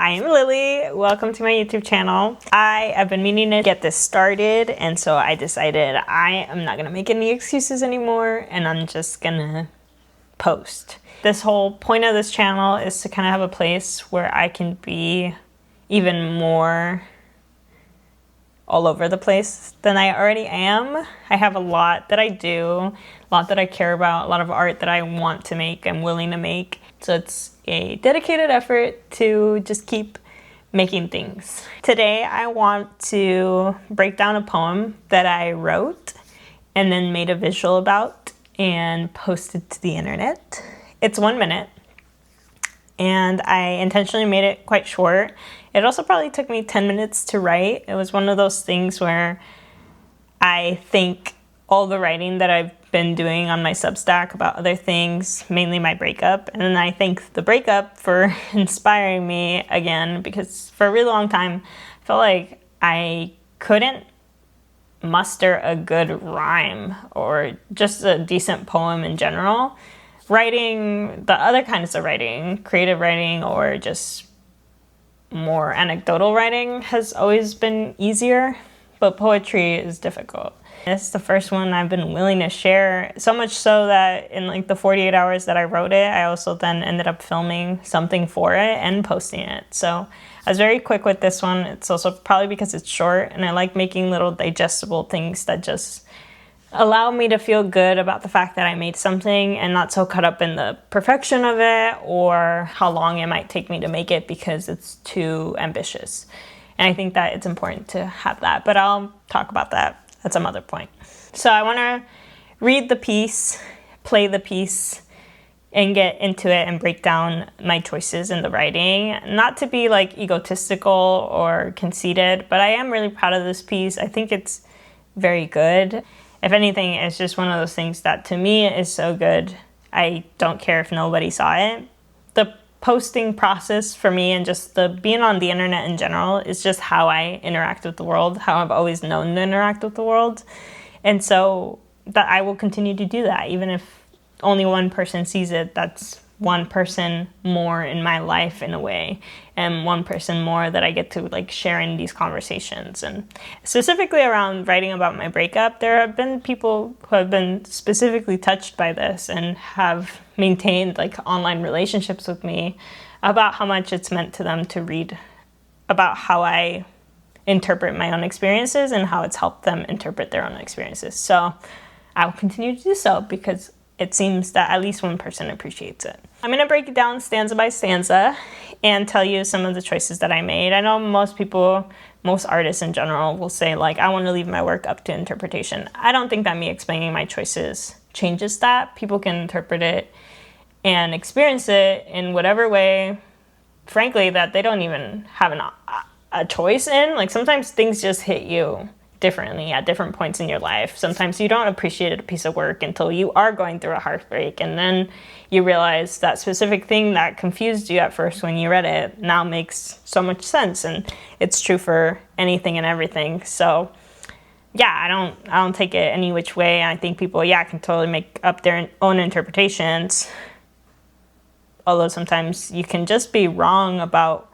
I am Lily. Welcome to my YouTube channel. I have been meaning to get this started, and so I decided I am not gonna make any excuses anymore, and I'm just gonna post. This whole point of this channel is to kind of have a place where I can be even more all over the place than I already am. I have a lot that I do, a lot that I care about, a lot of art that I want to make, I'm willing to make. So it's a dedicated effort to just keep making things. Today I want to break down a poem that I wrote and then made a visual about and posted to the internet. It's 1 minute and I intentionally made it quite short. It also probably took me 10 minutes to write. It was one of those things where I think all the writing that I've been doing on my Substack about other things, mainly my breakup, and then I thank the breakup for inspiring me again, because for a really long time I felt like I couldn't muster a good rhyme or just a decent poem in general. Writing the other kinds of writing, creative writing or just more anecdotal writing, has always been easier, but poetry is difficult. It's the first one I've been willing to share, so much so that in like the 48 hours that I wrote it, I also then ended up filming something for it and posting it. So I was very quick with this one. It's also probably because it's short and I like making little digestible things that just allow me to feel good about the fact that I made something and not so caught up in the perfection of it or how long it might take me to make it because it's too ambitious. And I think that it's important to have that, but I'll talk about that at some other point. So I want to read the piece, play the piece, and get into it and break down my choices in the writing. Not to be like egotistical or conceited, but I am really proud of this piece. I think it's very good. If anything, it's just one of those things that to me is so good, I don't care if nobody saw it. The posting process for me and just the being on the internet in general is just how I interact with the world, how I've always known to interact with the world. And so that I will continue to do that. Even if only one person sees it, that's one person more in my life in a way, and one person more that I get to like share in these conversations. And specifically around writing about my breakup, there have been people who have been specifically touched by this and have maintained like online relationships with me about how much it's meant to them to read about how I interpret my own experiences and how it's helped them interpret their own experiences. So I will continue to do so because it seems that at least one person appreciates it. I'm going to break it down stanza by stanza and tell you some of the choices that I made. I know most people, most artists in general will say like, I want to leave my work up to interpretation. I don't think that me explaining my choices changes that. People can interpret it and experience it in whatever way, frankly, that they don't even have a choice in. Like sometimes things just hit you differently at different points in your life. Sometimes you don't appreciate a piece of work until you are going through a heartbreak, and then you realize that specific thing that confused you at first when you read it now makes so much sense, and it's true for anything and everything. So yeah, I don't take it any which way. I think people, can totally make up their own interpretations, although sometimes you can just be wrong about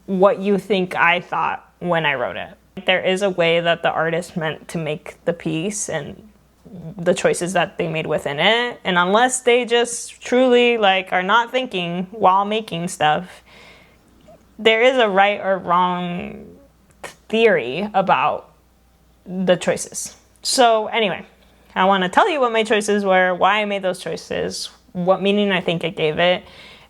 what you think I thought when I wrote it. There is a way that the artist meant to make the piece and the choices that they made within it. And unless they just truly like are not thinking while making stuff, there is a right or wrong theory about the choices. So anyway, I want to tell you what my choices were, why I made those choices, what meaning I think it gave it,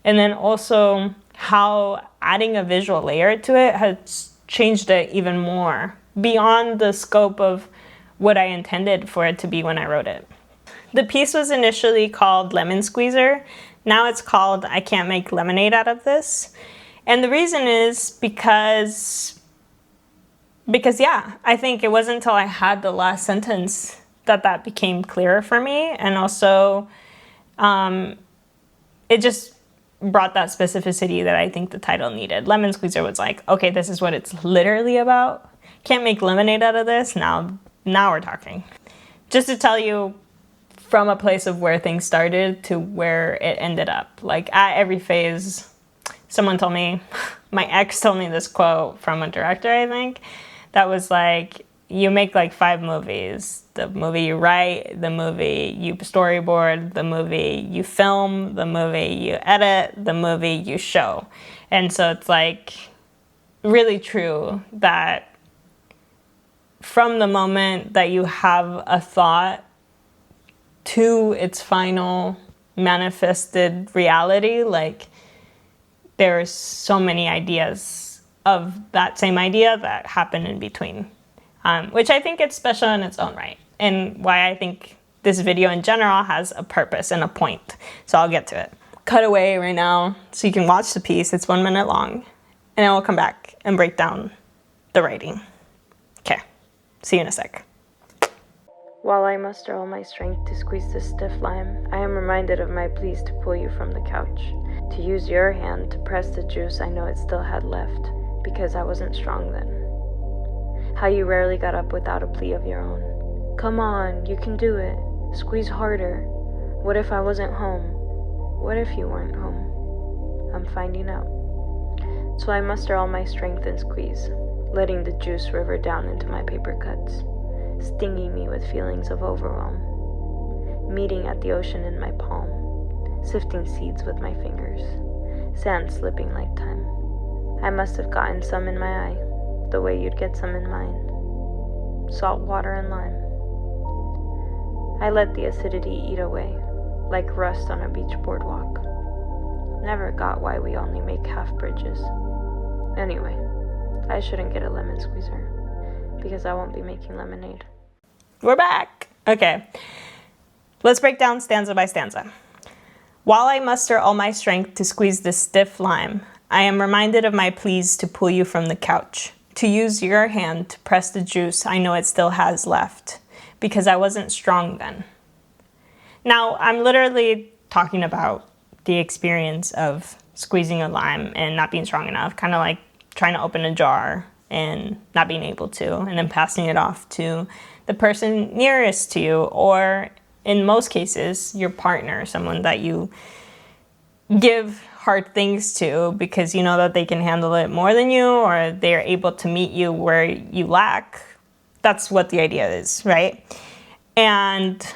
and then also how adding a visual layer to it has changed it even more beyond the scope of what I intended for it to be when I wrote it. The piece was initially called Lemon Squeezer. Now it's called I Can't Make Lemonade Out of This. And the reason is because yeah, I think it wasn't until I had the last sentence that became clearer for me. And also it just brought that specificity that I think the title needed. Lemon Squeezer was like, okay, this is what it's literally about. Can't make lemonade out of this. Now we're talking. Just to tell you from a place of where things started to where it ended up. Like at every phase, someone told me, my ex told me this quote from a director, I think, that was like, you make like 5 movies. The movie you write, the movie you storyboard, the movie you film, the movie you edit, the movie you show. And so it's like really true that from the moment that you have a thought to its final manifested reality, like there's so many ideas of that same idea that happen in between. Which I think it's special in its own right, and why I think this video in general has a purpose and a point. So I'll get to it. Cut away right now so you can watch the piece. It's 1 minute long, and I will come back and break down the writing. Okay, see you in a sec. While I muster all my strength to squeeze this stiff lime, I am reminded of my pleas to pull you from the couch. To use your hand to press the juice I know it still had left, because I wasn't strong then. How you rarely got up without a plea of your own. Come on, you can do it. Squeeze harder. What if I wasn't home? What if you weren't home? I'm finding out. So I muster all my strength and squeeze, letting the juice river down into my paper cuts, stinging me with feelings of overwhelm. Meeting at the ocean in my palm, sifting seeds with my fingers, sand slipping like time. I must have gotten some in my eye, the way you'd get some in mine. Salt water and lime. I let the acidity eat away, like rust on a beach boardwalk. Never got why we only make half bridges. Anyway, I shouldn't get a lemon squeezer, because I won't be making lemonade. We're back. Okay, let's break down stanza by stanza. While I muster all my strength to squeeze this stiff lime, I am reminded of my pleas to pull you from the couch. To use your hand to press the juice I know it still has left, because I wasn't strong then. Now, I'm literally talking about the experience of squeezing a lime and not being strong enough, kind of like trying to open a jar and not being able to, and then passing it off to the person nearest to you, or in most cases, your partner, someone that you give hard things to because you know that they can handle it more than you, or they're able to meet you where you lack. That's what the idea is, right? And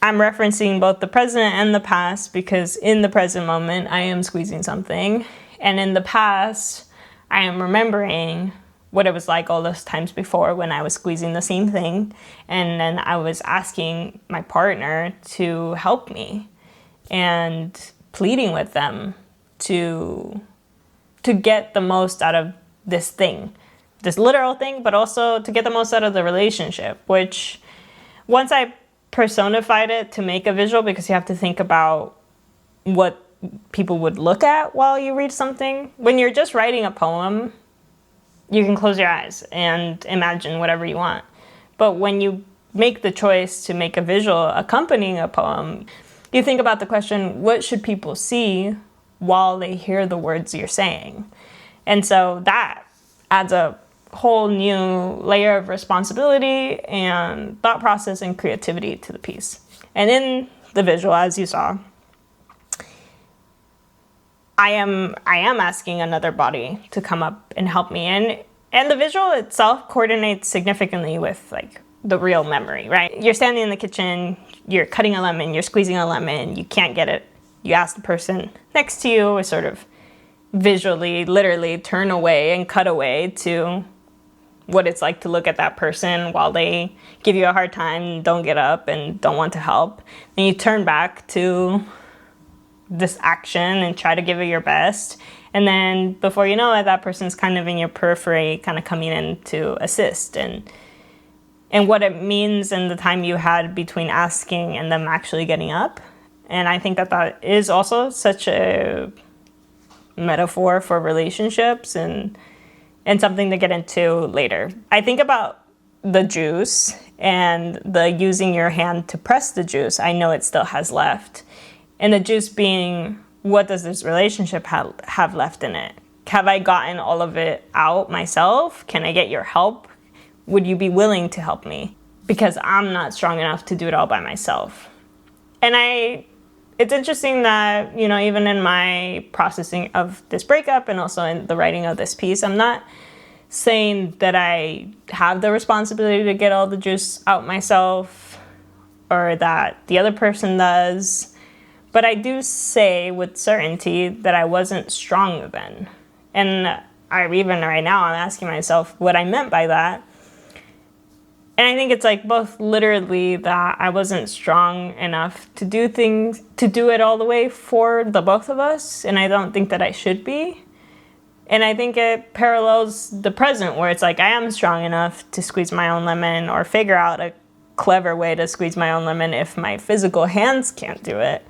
I'm referencing both the present and the past because in the present moment, I am squeezing something. And in the past, I am remembering what it was like all those times before when I was squeezing the same thing. And then I was asking my partner to help me and pleading with them to get the most out of this thing, this literal thing, but also to get the most out of the relationship, which once I personified it to make a visual, because you have to think about what people would look at while you read something. When you're just writing a poem, you can close your eyes and imagine whatever you want. But when you make the choice to make a visual accompanying a poem, you think about the question, what should people see while they hear the words you're saying? And so that adds a whole new layer of responsibility and thought process and creativity to the piece. And in the visual, as you saw, I am asking another body to come up and help me. And the visual itself coordinates significantly with like the real memory, right? You're standing in the kitchen, you're cutting a lemon, you're squeezing a lemon, you can't get it. You ask the person next to you, or sort of visually, literally turn away and cut away to what it's like to look at that person while they give you a hard time, don't get up and don't want to help. Then you turn back to this action and try to give it your best. And then before you know it, that person's kind of in your periphery, kind of coming in to assist. And what it means in the time you had between asking and them actually getting up. And I think that is also such a metaphor for relationships and something to get into later. I think about the juice and the using your hand to press the juice I know it still has left. And the juice being, what does this relationship have left in it? Have I gotten all of it out myself? Can I get your help? Would you be willing to help me? Because I'm not strong enough to do it all by myself. And it's interesting that, you know, even in my processing of this breakup and also in the writing of this piece, I'm not saying that I have the responsibility to get all the juice out myself or that the other person does. But I do say with certainty that I wasn't strong then. And even right now, I'm asking myself what I meant by that. And I think it's like both literally that I wasn't strong enough to do things, to do it all the way for the both of us. And I don't think that I should be. And I think it parallels the present where it's like I am strong enough to squeeze my own lemon or figure out a clever way to squeeze my own lemon if my physical hands can't do it.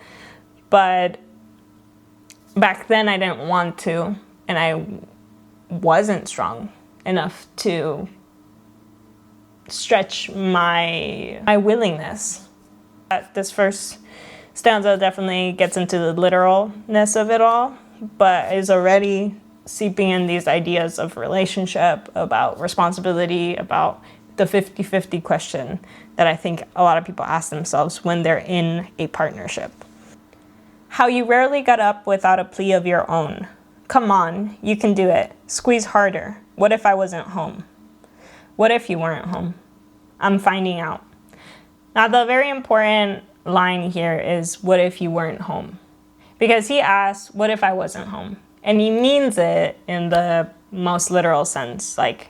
But back then I didn't want to, and I wasn't strong enough to stretch my willingness. This first stanza definitely gets into the literalness of it all, but is already seeping in these ideas of relationship, about responsibility, about the 50-50 question that I think a lot of people ask themselves when they're in a partnership. How you rarely got up without a plea of your own. Come on, you can do it. Squeeze harder. What if I wasn't home? What if you weren't home? I'm finding out. Now, the very important line here is, what if you weren't home? Because he asks, what if I wasn't home? And he means it in the most literal sense. Like,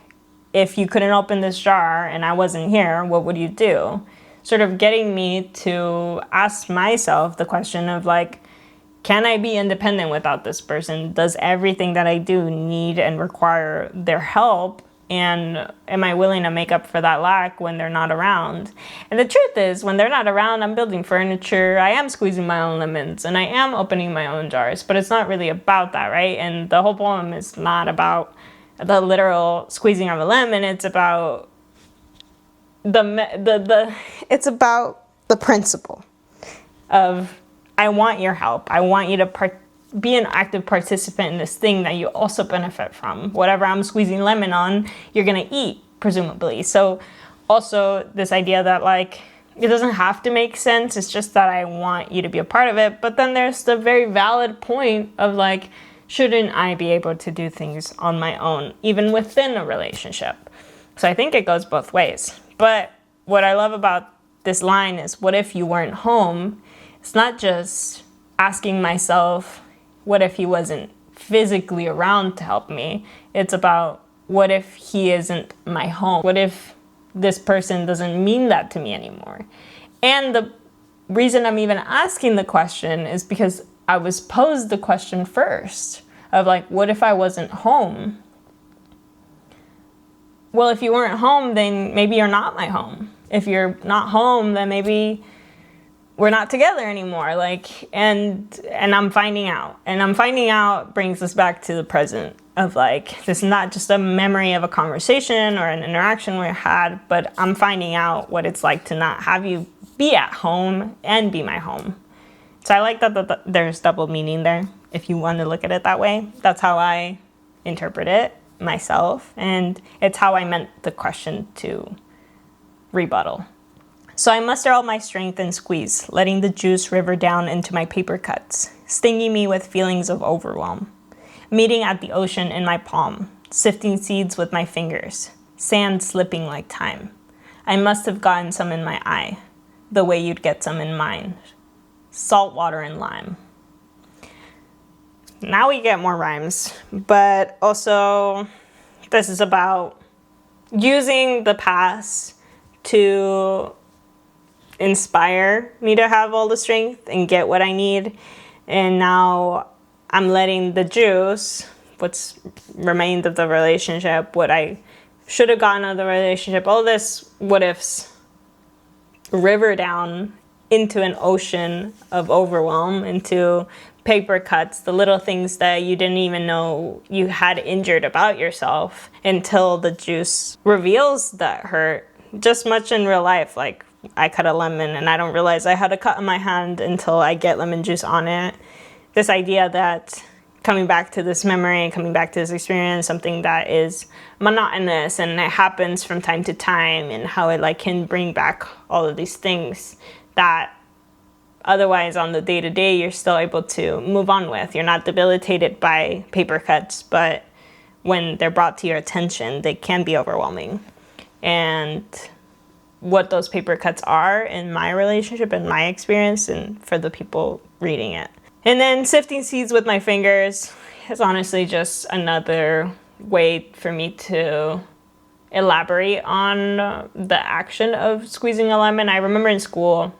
if you couldn't open this jar and I wasn't here, what would you do? Sort of getting me to ask myself the question of like, can I be independent without this person? Does everything that I do need and require their help? And am I willing to make up for that lack when they're not around? And the truth is, when they're not around, I'm building furniture, I am squeezing my own lemons, and I am opening my own jars. But it's not really about that, right? And the whole poem is not about the literal squeezing of a lemon. It's about it's about the principle of, I want your help. I want you to be an active participant in this thing that you also benefit from. Whatever I'm squeezing lemon on, you're gonna eat, presumably. So also this idea that like, it doesn't have to make sense. It's just that I want you to be a part of it. But then there's the very valid point of like, shouldn't I be able to do things on my own, even within a relationship? So I think it goes both ways. But what I love about this line is, what if you weren't home? It's not just asking myself, what if he wasn't physically around to help me? It's about, what if he isn't my home? What if this person doesn't mean that to me anymore? And the reason I'm even asking the question is because I was posed the question first of like, what if I wasn't home? Well, if you weren't home, then maybe you're not my home. If you're not home, then maybe we're not together anymore. Like, and I'm finding out. And I'm finding out brings us back to the present of like, this is not just a memory of a conversation or an interaction we had, but I'm finding out what it's like to not have you be at home and be my home. So I like that there's double meaning there, if you want to look at it that way. That's how I interpret it myself. And it's how I meant the question to rebuttal. So I muster all my strength and squeeze, letting the juice river down into my paper cuts, stinging me with feelings of overwhelm. Meeting at the ocean in my palm, sifting seeds with my fingers, sand slipping like time. I must have gotten some in my eye, the way you'd get some in mine. Salt water and lime. Now we get more rhymes, but also this is about using the past to inspire me to have all the strength and get what I need. And now I'm letting the juice, what's remained of the relationship, what I should have gotten out of the relationship, all this what ifs, river down into an ocean of overwhelm, into paper cuts, the little things that you didn't even know you had injured about yourself until the juice reveals that hurt. Just much in real life, like I cut a lemon and I don't realize I had a cut on my hand until I get lemon juice on it. This idea that coming back to this memory, coming back to this experience, something that is monotonous and it happens from time to time, and how it like can bring back all of these things that otherwise on the day-to-day you're still able to move on with. You're not debilitated by paper cuts, but when they're brought to your attention, they can be overwhelming. And what those paper cuts are in my relationship and my experience, and for the people reading it. And then sifting seeds with my fingers is honestly just another way for me to elaborate on the action of squeezing a lemon. I remember in school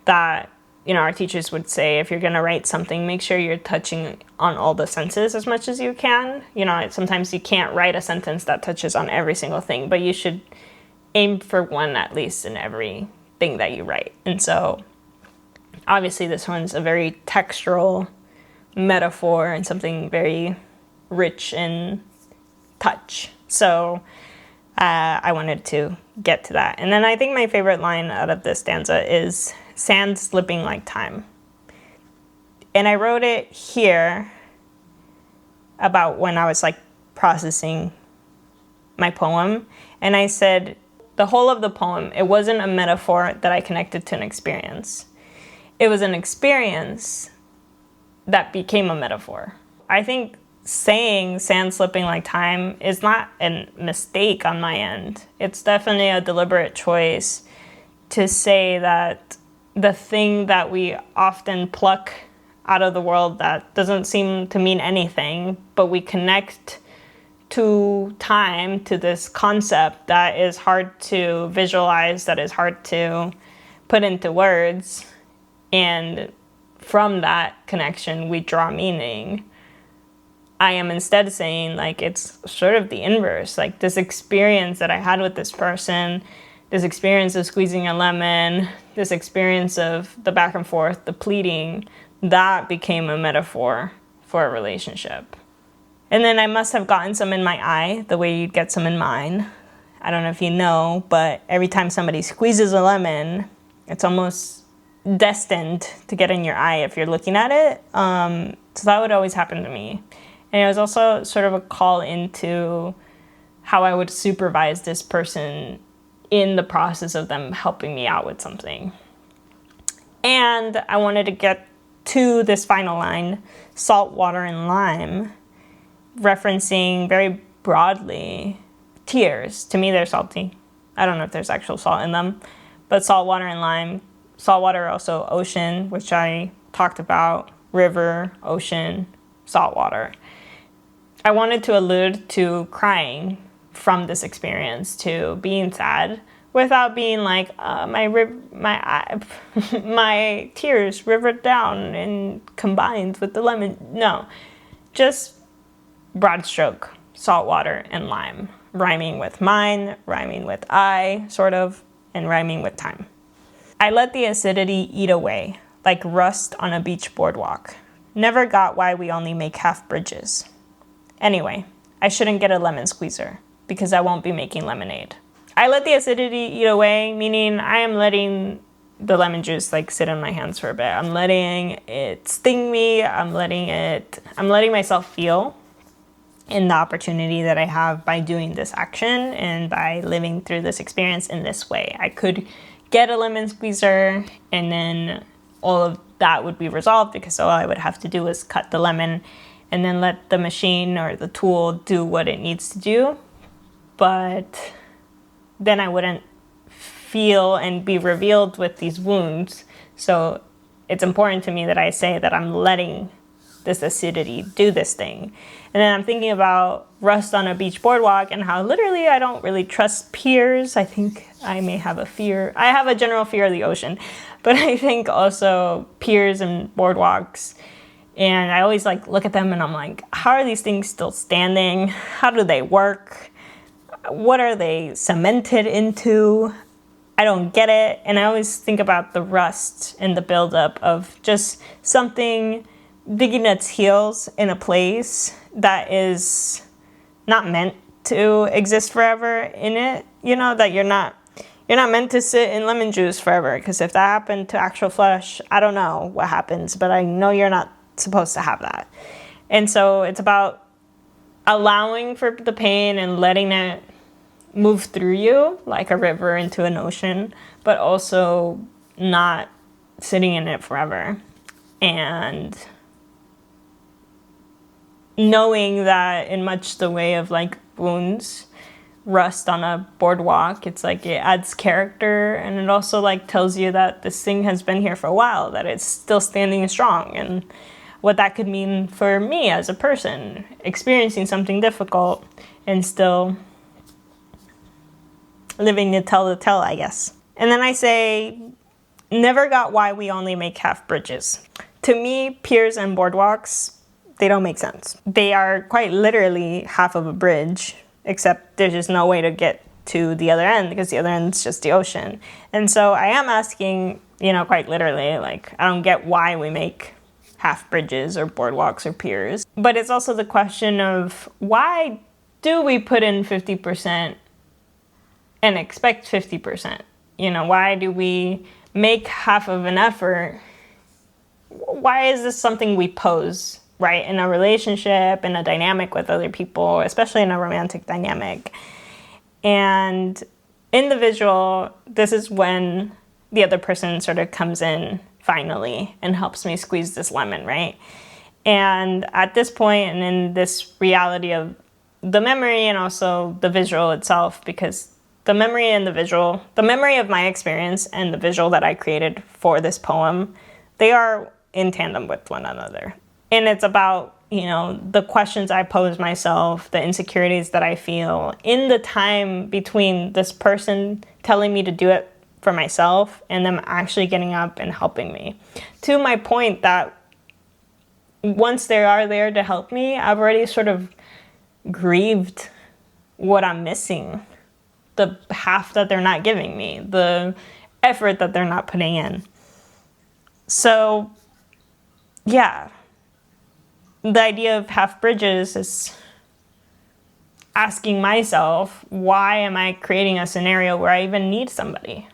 that, our teachers would say, if you're going to write something, make sure you're touching on all the senses as much as you can. Sometimes you can't write a sentence that touches on every single thing, but you should aim for one at least in everything that you write. And so obviously this one's a very textural metaphor and something very rich in touch. So I wanted to get to that. And then I think my favorite line out of this stanza is "sand slipping like time." And I wrote it here about when I was processing my poem. And I said, the whole of the poem, it wasn't a metaphor that I connected to an experience. It was an experience that became a metaphor. I think saying "sand slipping like time" is not a mistake on my end. It's definitely a deliberate choice to say that the thing that we often pluck out of the world that doesn't seem to mean anything, but we connect to time, to this concept that is hard to visualize, that is hard to put into words, and from that connection we draw meaning. I am instead saying it's sort of the inverse, this experience that I had with this person, this experience of squeezing a lemon, this experience of the back and forth, the pleading, that became a metaphor for a relationship. And then I must have gotten some in my eye, the way you'd get some in mine. I don't know if you know, but every time somebody squeezes a lemon, it's almost destined to get in your eye if you're looking at it. So that would always happen to me. And it was also sort of a call into how I would supervise this person in the process of them helping me out with something. And I wanted to get to this final line, "salt, water, and lime," referencing very broadly tears. To me, they're salty. I don't know if there's actual salt in them, but salt, water, and lime. Salt water, also ocean, which I talked about, river, ocean, salt water. I wanted to allude to crying from this experience, to being sad, without being my tears rivered down and combined with the lemon. No, just broad stroke, salt water and lime, rhyming with mine, rhyming with I, sort of, and rhyming with time. I let the acidity eat away, like rust on a beach boardwalk. Never got why we only make half bridges. Anyway, I shouldn't get a lemon squeezer, because I won't be making lemonade. I let the acidity eat away, meaning I am letting the lemon juice sit in my hands for a bit. I'm letting it sting me. I'm letting myself feel in the opportunity that I have by doing this action and by living through this experience in this way. I could get a lemon squeezer and then all of that would be resolved, because all I would have to do is cut the lemon and then let the machine or the tool do what it needs to do. But then I wouldn't feel and be revealed with these wounds. So it's important to me that I say that I'm letting this acidity do this thing. And then I'm thinking about rust on a beach boardwalk and how literally I don't really trust piers. I think I may have a fear. I have a general fear of the ocean, but I think also piers and boardwalks. And I always look at them and I'm like, how are these things still standing? How do they work? What are they cemented into? I don't get it. And I always think about the rust and the buildup of just something digging its heels in a place that is not meant to exist forever in it. That you're not meant to sit in lemon juice forever, because if that happened to actual flesh, I don't know what happens, but I know you're not supposed to have that. And so it's about allowing for the pain and letting it move through you like a river into an ocean, but also not sitting in it forever. And knowing that in much the way of like wounds, rust on a boardwalk, it's like it adds character, and it also like tells you that this thing has been here for a while, that it's still standing strong, and what that could mean for me as a person experiencing something difficult and still living to tell the tale, I guess. And then I say, never got why we only make half bridges. To me, piers and boardwalks, they don't make sense. They are quite literally half of a bridge, except there's just no way to get to the other end because the other end's just the ocean. And so I am asking, quite literally, like, I don't get why we make half bridges or boardwalks or piers. But it's also the question of, why do we put in 50% and expect 50%? Why do we make half of an effort? Why is this something we pose, right? In a relationship, in a dynamic with other people, especially in a romantic dynamic. And in the visual, this is when the other person sort of comes in finally and helps me squeeze this lemon, right? And at this point, and in this reality of the memory and also the visual itself, because the memory and the visual, the memory of my experience and the visual that I created for this poem, they are in tandem with one another. And it's about, the questions I pose myself, the insecurities that I feel in the time between this person telling me to do it for myself and them actually getting up and helping me. To my point that once they are there to help me, I've already sort of grieved what I'm missing, the half that they're not giving me, the effort that they're not putting in. So, yeah, the idea of half bridges is asking myself, why am I creating a scenario where I even need somebody?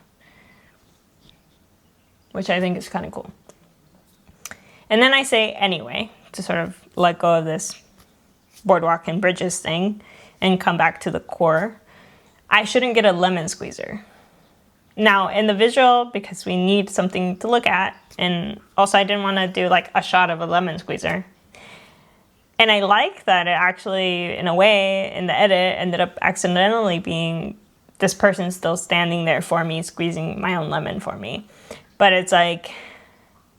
Which I think is kind of cool. And then I say, anyway, to sort of let go of this boardwalk and bridges thing and come back to the core, I shouldn't get a lemon squeezer. Now, in the visual, because we need something to look at, and also I didn't want to do like a shot of a lemon squeezer. And I like that it actually, in a way, in the edit, ended up accidentally being this person still standing there for me, squeezing my own lemon for me. But it's like,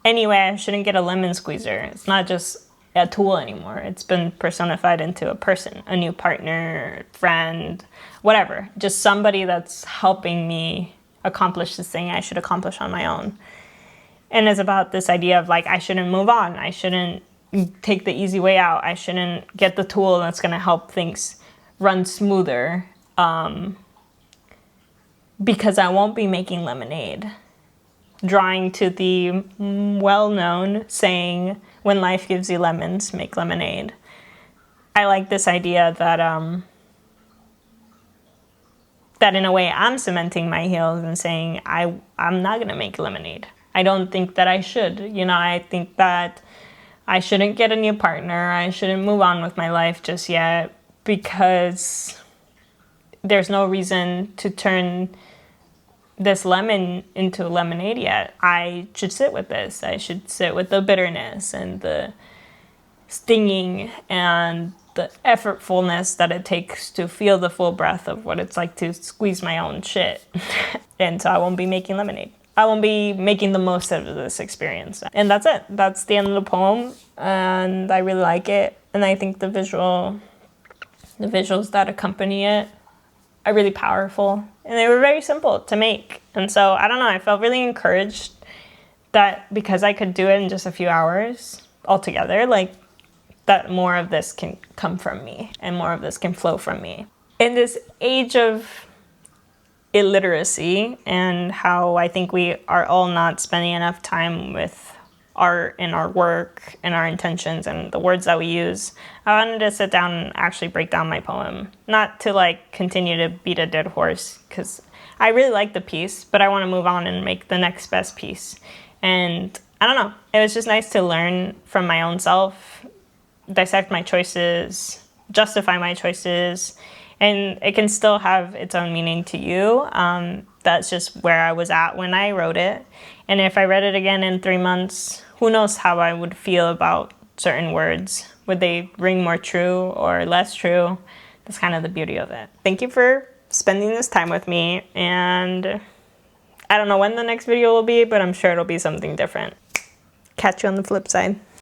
anyway, I shouldn't get a lemon squeezer. It's not just a tool anymore. It's been personified into a person, a new partner, friend, whatever. Just somebody that's helping me accomplish this thing I should accomplish on my own. And it's about this idea of like, I shouldn't move on. I shouldn't take the easy way out. I shouldn't get the tool that's going to help things run smoother, because I won't be making lemonade. Drawing to the well-known saying, when life gives you lemons, make lemonade. I like this idea that that in a way I'm cementing my heels and saying I'm not going to make lemonade. I don't think that I should. I think that I shouldn't get a new partner. I shouldn't move on with my life just yet because there's no reason to turn this lemon into lemonade yet. I should sit with this. I should sit with the bitterness and the stinging and the effortfulness that it takes to feel the full breath of what it's like to squeeze my own shit. And so I won't be making lemonade. I won't be making the most out of this experience. And that's it. That's the end of the poem. And I really like it. And I think the visuals that accompany it are really powerful. And they were very simple to make. And so, I don't know, I felt really encouraged that because I could do it in just a few hours altogether, like, that more of this can come from me and more of this can flow from me. In this age of illiteracy and how I think we are all not spending enough time with art and our work and our intentions and the words that we use, I wanted to sit down and actually break down my poem. Not to like continue to beat a dead horse, because I really like the piece, but I want to move on and make the next best piece. And I don't know, it was just nice to learn from my own self, dissect my choices, justify my choices, and it can still have its own meaning to you. That's just where I was at when I wrote it. And if I read it again in 3 months, who knows how I would feel about certain words. Would they ring more true or less true? That's kind of the beauty of it. Thank you for spending this time with me, and I don't know when the next video will be, but I'm sure it'll be something different. Catch you on the flip side.